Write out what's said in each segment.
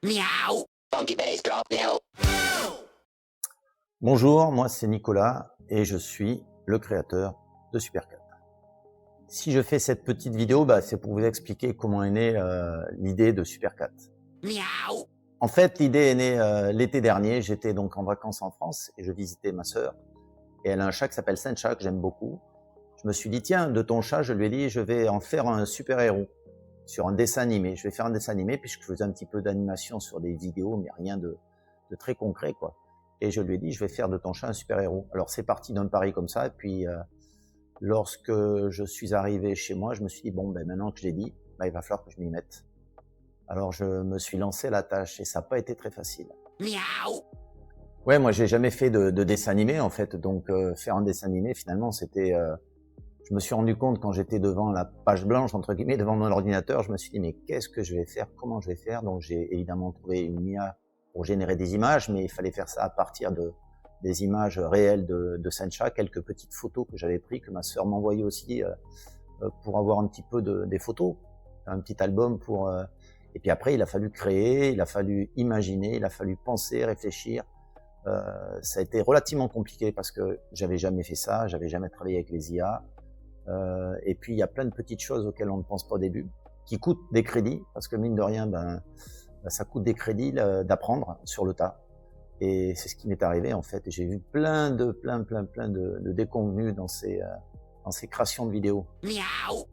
Miaou. Funky bass drop now. Bonjour, moi c'est Nicolas et je suis le créateur de Supercat. Si je fais cette petite vidéo, c'est pour vous expliquer comment est née l'idée de Supercat. Miaou. En fait, l'idée est née l'été dernier. J'étais donc en vacances en France et je visitais ma sœur. Et elle a un chat qui s'appelle Sencha, que j'aime beaucoup. Je me suis dit, tiens, de ton chat, je lui ai dit, je vais en faire un super-héros sur un dessin animé. Je vais faire un dessin animé puisque je faisais un petit peu d'animation sur des vidéos, mais rien de très concret, quoi. Et je lui ai dit, je vais faire de ton chat un super-héros. Alors c'est parti d'un pari comme ça. Et puis lorsque je suis arrivé chez moi, je me suis dit, bon, maintenant que je l'ai dit, il va falloir que je m'y mette. Alors je me suis lancé la tâche et ça n'a pas été très facile. Miaou. Ouais, moi j'ai jamais fait de dessin animé en fait, donc faire un dessin animé finalement c'était... je me suis rendu compte quand j'étais devant la page blanche, entre guillemets, devant mon ordinateur, je me suis dit mais qu'est-ce que je vais faire, comment je vais faire? Donc j'ai évidemment trouvé une IA pour générer des images, mais il fallait faire ça à partir des images réelles de Sencha, quelques petites photos que j'avais prises, que ma sœur m'envoyait aussi pour avoir un petit peu des photos, un petit album pour... Et puis après il a fallu créer, il a fallu imaginer, il a fallu penser, réfléchir. Ça a été relativement compliqué parce que j'avais jamais fait ça, j'avais jamais travaillé avec les IA. Et puis il y a plein de petites choses auxquelles on ne pense pas au début, qui coûtent des crédits, parce que mine de rien, ça coûte des crédits d'apprendre sur le tas. Et c'est ce qui m'est arrivé en fait. J'ai vu plein de déconvenus dans ces créations de vidéos. Miaou.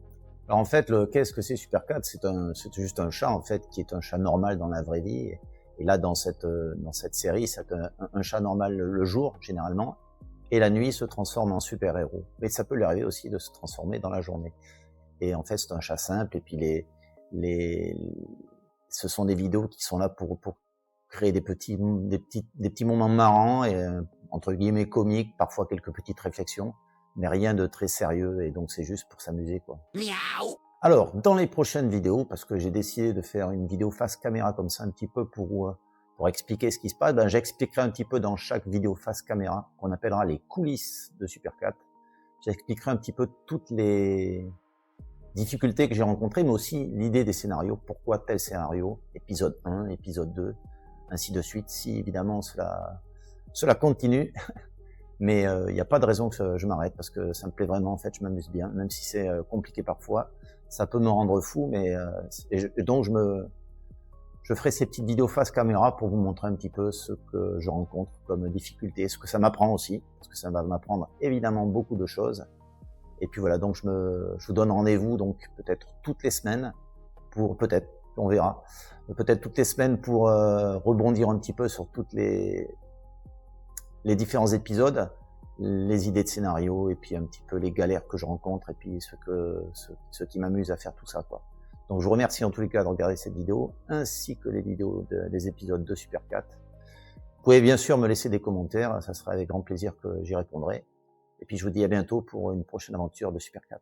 Alors en fait, qu'est-ce que c'est Supercat? C'est juste un chat en fait, qui est un chat normal dans la vraie vie. Et là, dans cette série, c'est un chat normal le jour, généralement, et la nuit se transforme en super-héros. Mais ça peut lui arriver aussi de se transformer dans la journée. Et en fait, c'est un chat simple, et puis ce sont des vidéos qui sont là pour créer des petits moments marrants, et entre guillemets comiques, parfois quelques petites réflexions, mais rien de très sérieux, et donc c'est juste pour s'amuser, quoi. Miaou. Alors, dans les prochaines vidéos, parce que j'ai décidé de faire une vidéo face caméra comme ça, un petit peu pour expliquer ce qui se passe, j'expliquerai un petit peu dans chaque vidéo face caméra, qu'on appellera les coulisses de Supercat. J'expliquerai un petit peu toutes les difficultés que j'ai rencontrées, mais aussi l'idée des scénarios, pourquoi tel scénario, épisode 1, épisode 2, ainsi de suite, si évidemment cela continue. Mais il n'y a pas de raison que je m'arrête, parce que ça me plaît vraiment, en fait, je m'amuse bien, même si c'est compliqué parfois. Ça peut me rendre fou, mais donc je ferai ces petites vidéos face caméra pour vous montrer un petit peu ce que je rencontre comme difficulté, ce que ça m'apprend aussi, parce que ça va m'apprendre évidemment beaucoup de choses. Et puis voilà, donc je vous donne rendez-vous donc peut-être toutes les semaines pour on verra, peut-être toutes les semaines pour rebondir un petit peu sur toutes les différents épisodes, les idées de scénario, et puis un petit peu les galères que je rencontre, et puis ce qui m'amuse à faire tout ça, quoi. Donc je vous remercie en tous les cas de regarder cette vidéo, ainsi que les vidéos des épisodes de Supercat. Vous pouvez bien sûr me laisser des commentaires, ça sera avec grand plaisir que j'y répondrai. Et puis je vous dis à bientôt pour une prochaine aventure de Supercat.